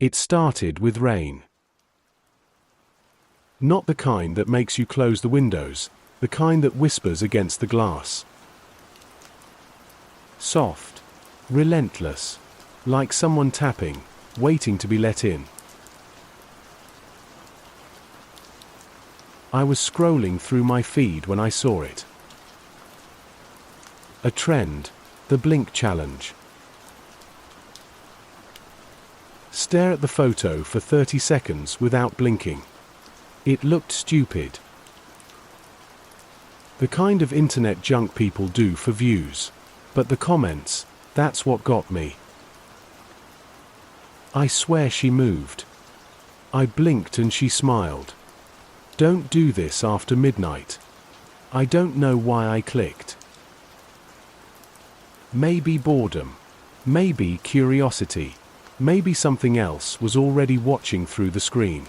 It started with rain. Not the kind that makes you close the windows, the kind that whispers against the glass. Soft, relentless, like someone tapping, waiting to be let in. I was scrolling through my feed when I saw it. A trend, the blink challenge. Stare at the photo for 30 seconds without blinking. It looked stupid. The kind of internet junk people do for views. But the comments, that's what got me. I swear she moved. I blinked and she smiled. Don't do this after midnight. I don't know why I clicked. Maybe boredom. Maybe curiosity. Maybe something else was already watching through the screen.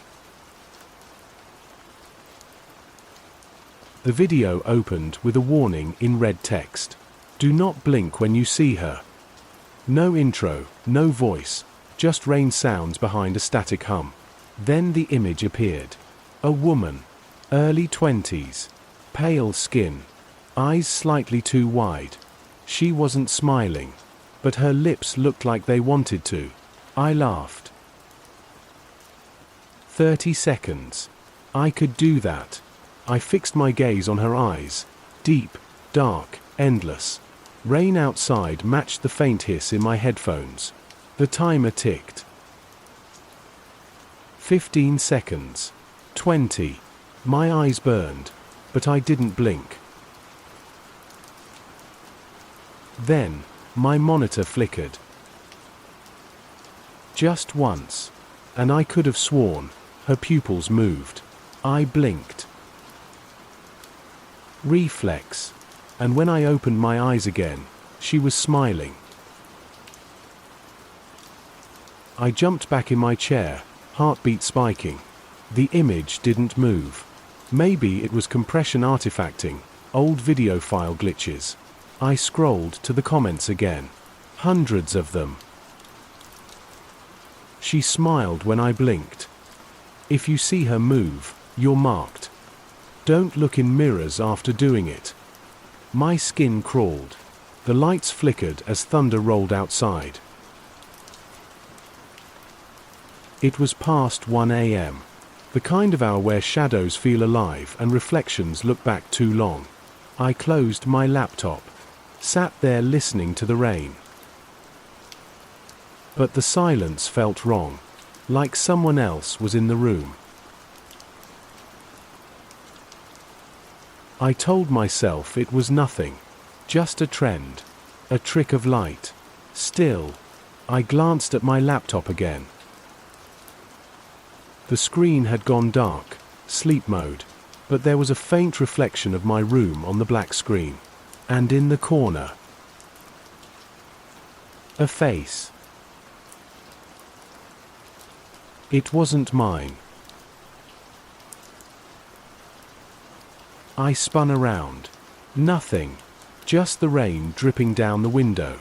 The video opened with a warning in red text. Do not blink when you see her. No intro, no voice, just rain sounds behind a static hum. Then the image appeared. A woman, early 20s, pale skin, eyes slightly too wide. She wasn't smiling, but her lips looked like they wanted to. I laughed. 30 seconds. I could do that. I fixed my gaze on her eyes. Deep, dark, endless. Rain outside matched the faint hiss in my headphones. The timer ticked. 15 seconds. 20. My eyes burned, but I didn't blink. Then, my monitor flickered. Just once. And I could have sworn her pupils moved. I blinked. Reflex. And when I opened my eyes again, she was smiling. I jumped back in my chair, heartbeat spiking. The image didn't move. Maybe it was compression artifacting, old video file glitches. I scrolled to the comments again. Hundreds of them. She smiled when I blinked. If you see her move, you're marked. Don't look in mirrors after doing it. My skin crawled. The lights flickered as thunder rolled outside. It was past 1 a.m. The kind of hour where shadows feel alive and reflections look back too long. I closed my laptop. Sat there listening to the rain. But the silence felt wrong. Like someone else was in the room. I told myself it was nothing. Just a trend. A trick of light. Still, I glanced at my laptop again. The screen had gone dark, sleep mode, but there was a faint reflection of my room on the black screen. And in the corner, a face. It wasn't mine. I spun around. Nothing. Just the rain dripping down the window.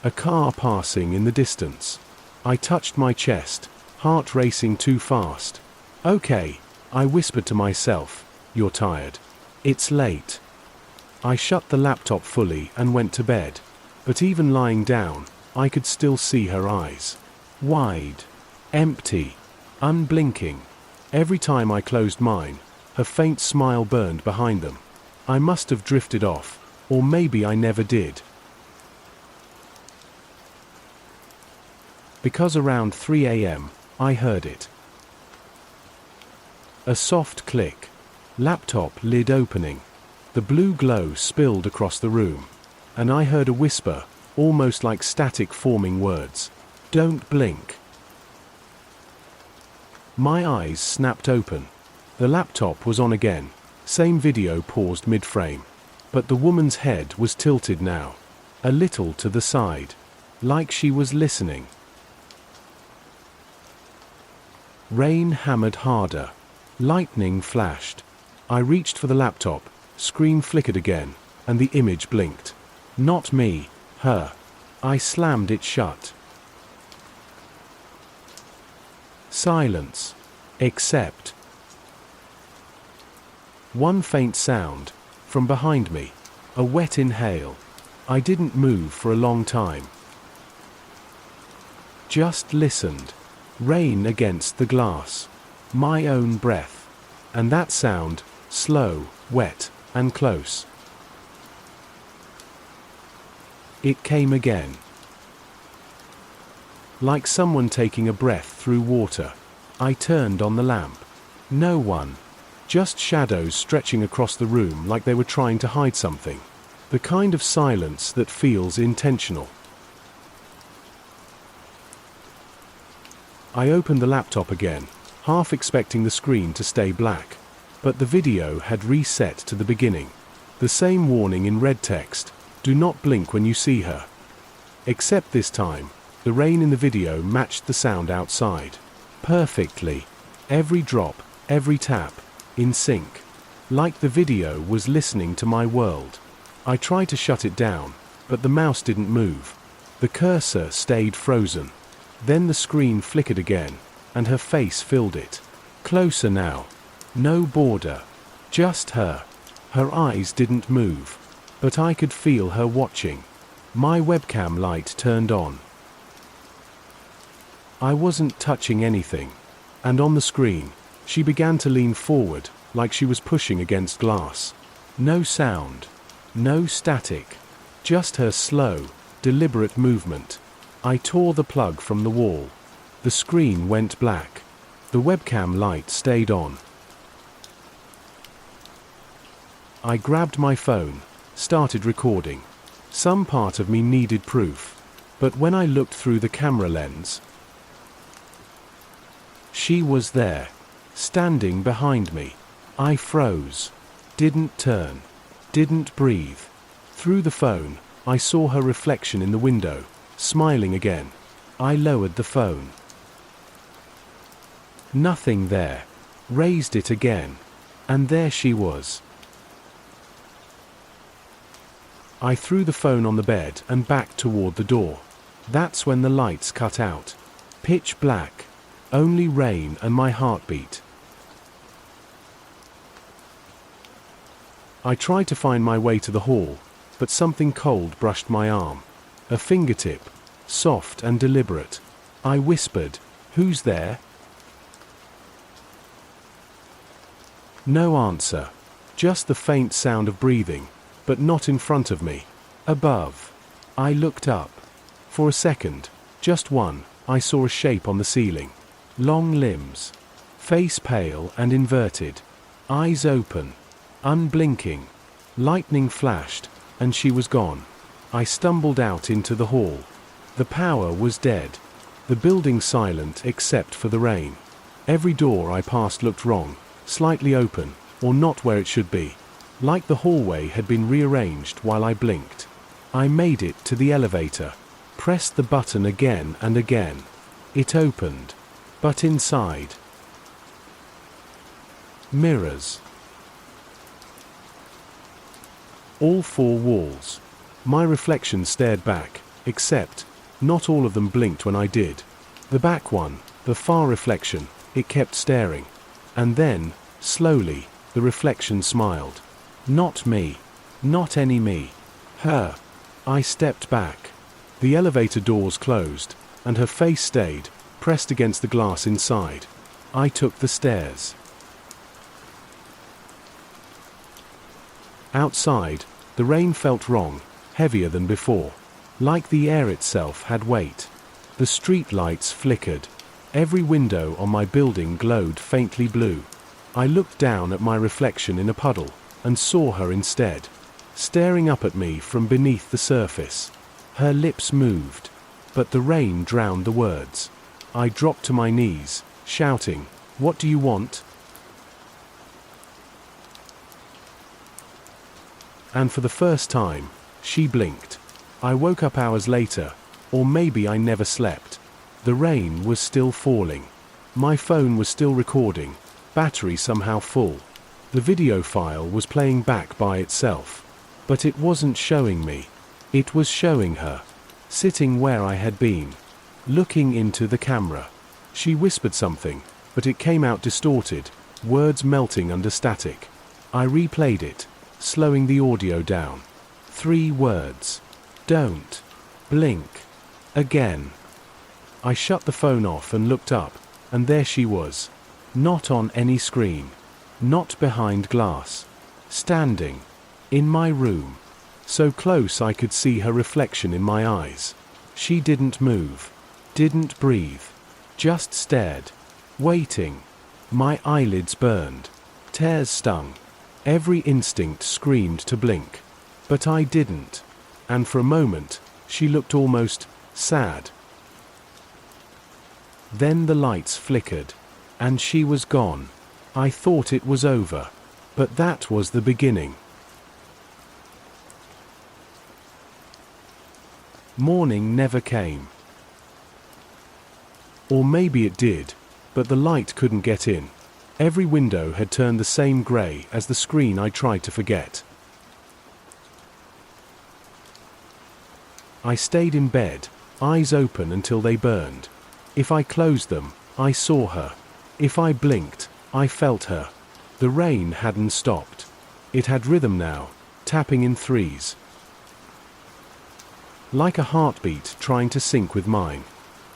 A car passing in the distance. I touched my chest, heart racing too fast. Okay, I whispered to myself, you're tired. It's late. I shut the laptop fully and went to bed. But even lying down, I could still see her eyes. Wide. Empty. Unblinking. Every time I closed mine, her faint smile burned behind them. I must have drifted off, or maybe I never did. Because around 3 a.m., I heard it. A soft click. Laptop lid opening. The blue glow spilled across the room. And I heard a whisper, almost like static forming words. Don't blink. My eyes snapped open. The laptop was on again. Same video paused mid-frame. But the woman's head was tilted now. A little to the side. Like she was listening. Rain hammered harder. Lightning flashed. I reached for the laptop. Screen flickered again. And the image blinked. Not me. Her. I slammed it shut. Silence. Except one faint sound from behind me. A wet inhale. I didn't move for a long time. Just listened. Rain against the glass. My own breath. And that sound, slow, wet, and close. It came again. Like someone taking a breath through water. I turned on the lamp. No one. Just shadows stretching across the room like they were trying to hide something. The kind of silence that feels intentional. I opened the laptop again, half expecting the screen to stay black. But the video had reset to the beginning. The same warning in red text, "Do not blink when you see her." Except this time, the rain in the video matched the sound outside. Perfectly. Every drop, every tap, in sync. Like the video was listening to my world. I tried to shut it down, but the mouse didn't move. The cursor stayed frozen. Then the screen flickered again, and her face filled it. Closer now. No border. Just her. Her eyes didn't move. But I could feel her watching. My webcam light turned on. I wasn't touching anything. And on the screen, she began to lean forward, like she was pushing against glass. No sound. No static. Just her slow, deliberate movement. I tore the plug from the wall. The screen went black. The webcam light stayed on. I grabbed my phone, started recording. Some part of me needed proof. But when I looked through the camera lens, she was there, standing behind me. I froze. Didn't turn. Didn't breathe. Through the phone, I saw her reflection in the window, smiling again. I lowered the phone. Nothing there. Raised it again. And there she was. I threw the phone on the bed and backed toward the door. That's when the lights cut out. Pitch black. Only rain and my heartbeat. I tried to find my way to the hall, but something cold brushed my arm. A fingertip, soft and deliberate. I whispered, "Who's there?" No answer. Just the faint sound of breathing, but not in front of me. Above. I looked up. For a second, just one, I saw a shape on the ceiling. Long limbs. Face pale and inverted. Eyes open. Unblinking. Lightning flashed, and she was gone. I stumbled out into the hall. The power was dead. The building silent except for the rain. Every door I passed looked wrong, slightly open, or not where it should be. Like the hallway had been rearranged while I blinked. I made it to the elevator. Pressed the button again and again. It opened. But inside. Mirrors. All four walls. My reflection stared back, except, not all of them blinked when I did. The back one, the far reflection, it kept staring. And then, slowly, the reflection smiled. Not me. Not any me. Her. I stepped back. The elevator doors closed, and her face stayed, pressed against the glass inside. I took the stairs. Outside, the rain felt wrong, heavier than before. Like the air itself had weight. The street lights flickered. Every window on my building glowed faintly blue. I looked down at my reflection in a puddle, and saw her instead, staring up at me from beneath the surface. Her lips moved, but the rain drowned the words. I dropped to my knees, shouting, "What do you want?" And for the first time, she blinked. I woke up hours later, or maybe I never slept. The rain was still falling. My phone was still recording, battery somehow full. The video file was playing back by itself. But it wasn't showing me. It was showing her, sitting where I had been, looking into the camera. She whispered something, but it came out distorted, words melting under static. I replayed it, slowing the audio down. 3 words. Don't blink again. I shut the phone off and looked up, and there she was. Not on any screen. Not behind glass. Standing. In my room. So close I could see her reflection in my eyes. She didn't move. Didn't breathe. Just stared. Waiting. My eyelids burned. Tears stung. Every instinct screamed to blink. But I didn't. And for a moment, she looked almost sad. Then the lights flickered. And she was gone. I thought it was over. But that was the beginning. Morning never came. Or maybe it did, but the light couldn't get in. Every window had turned the same grey as the screen I tried to forget. I stayed in bed, eyes open until they burned. If I closed them, I saw her. If I blinked, I felt her. The rain hadn't stopped. It had rhythm now, tapping in 3s. Like a heartbeat trying to sync with mine.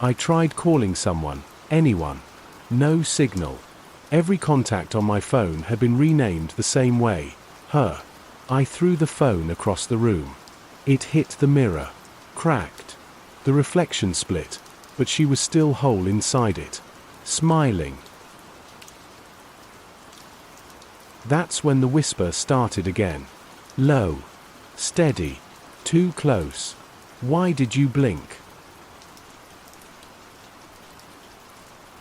I tried calling someone, anyone. No signal. Every contact on my phone had been renamed the same way, her. I threw the phone across the room. It hit the mirror. Cracked. The reflection split, but she was still whole inside it. Smiling. That's when the whisper started again. Low. Steady. Too close. Why did you blink?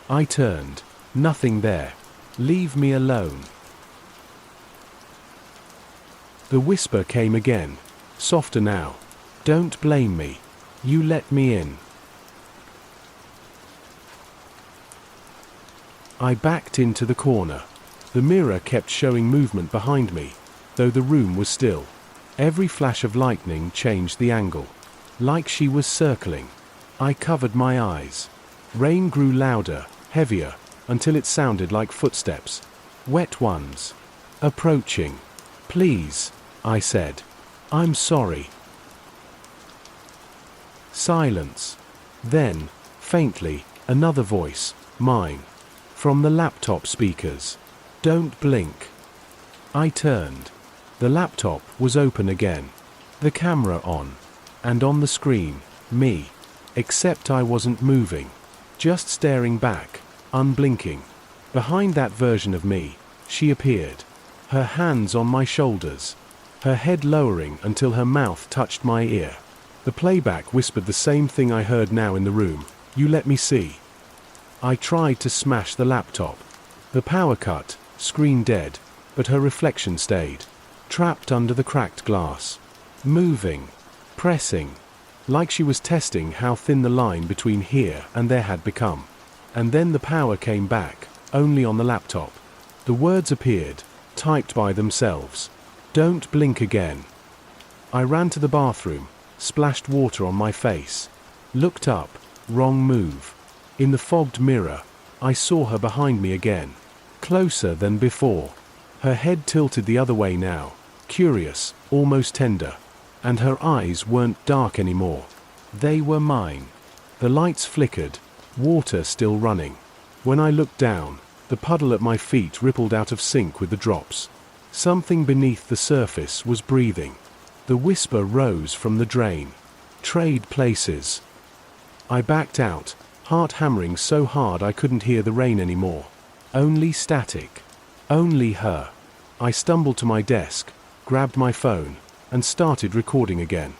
I turned. Nothing there. Leave me alone. The whisper came again. Softer now. Don't blame me. You let me in. I backed into the corner. The mirror kept showing movement behind me, though the room was still. Every flash of lightning changed the angle. Like she was circling. I covered my eyes. Rain grew louder, heavier, until it sounded like footsteps. Wet ones. Approaching. Please, I said. I'm sorry. Silence. Then, faintly, another voice, mine. From the laptop speakers. Don't blink. I turned. The laptop was open again. The camera on. And on the screen, me. Except I wasn't moving. Just staring back, unblinking. Behind that version of me, she appeared. Her hands on my shoulders. Her head lowering until her mouth touched my ear. The playback whispered the same thing I heard now in the room. You let me see. I tried to smash the laptop. The power cut, screen dead, but her reflection stayed. Trapped under the cracked glass. Moving. Pressing. Like she was testing how thin the line between here and there had become. And then the power came back, only on the laptop. The words appeared, typed by themselves. Don't blink again. I ran to the bathroom, splashed water on my face. Looked up, wrong move. In the fogged mirror, I saw her behind me again. Closer than before. Her head tilted the other way now, curious, almost tender. And her eyes weren't dark anymore. They were mine. The lights flickered, water still running. When I looked down, the puddle at my feet rippled out of sync with the drops. Something beneath the surface was breathing. The whisper rose from the drain. Trade places. I backed out, heart hammering so hard I couldn't hear the rain anymore. Only static. Only her. I stumbled to my desk, grabbed my phone, and started recording again.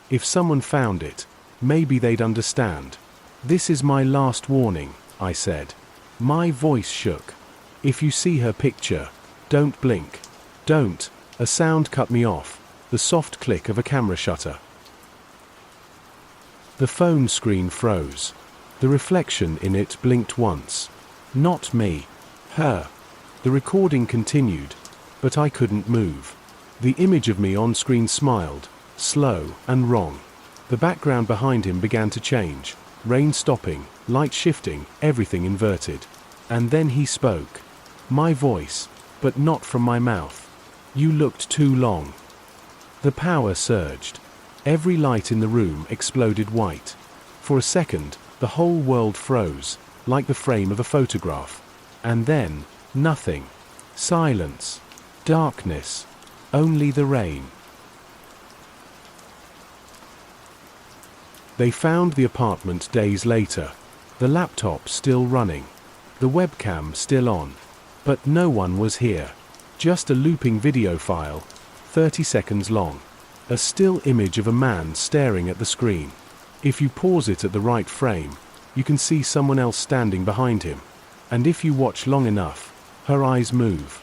If someone found it, maybe they'd understand. This is my last warning, I said. My voice shook. If you see her picture, don't blink. Don't. A sound cut me off, the soft click of a camera shutter. The phone screen froze. The reflection in it blinked once. Not me. Her. The recording continued, but I couldn't move. The image of me on screen smiled, slow and wrong. The background behind him began to change, rain stopping, light shifting, everything inverted. And then he spoke. My voice, but not from my mouth. You looked too long. The power surged. Every light in the room exploded white. For a second, the whole world froze, like the frame of a photograph. And then, nothing. Silence. Darkness. Only the rain. They found the apartment days later. The laptop still running. The webcam still on. But no one was here. Just a looping video file, 30 seconds long. A still image of a man staring at the screen. If you pause it at the right frame, you can see someone else standing behind him. And if you watch long enough, her eyes move.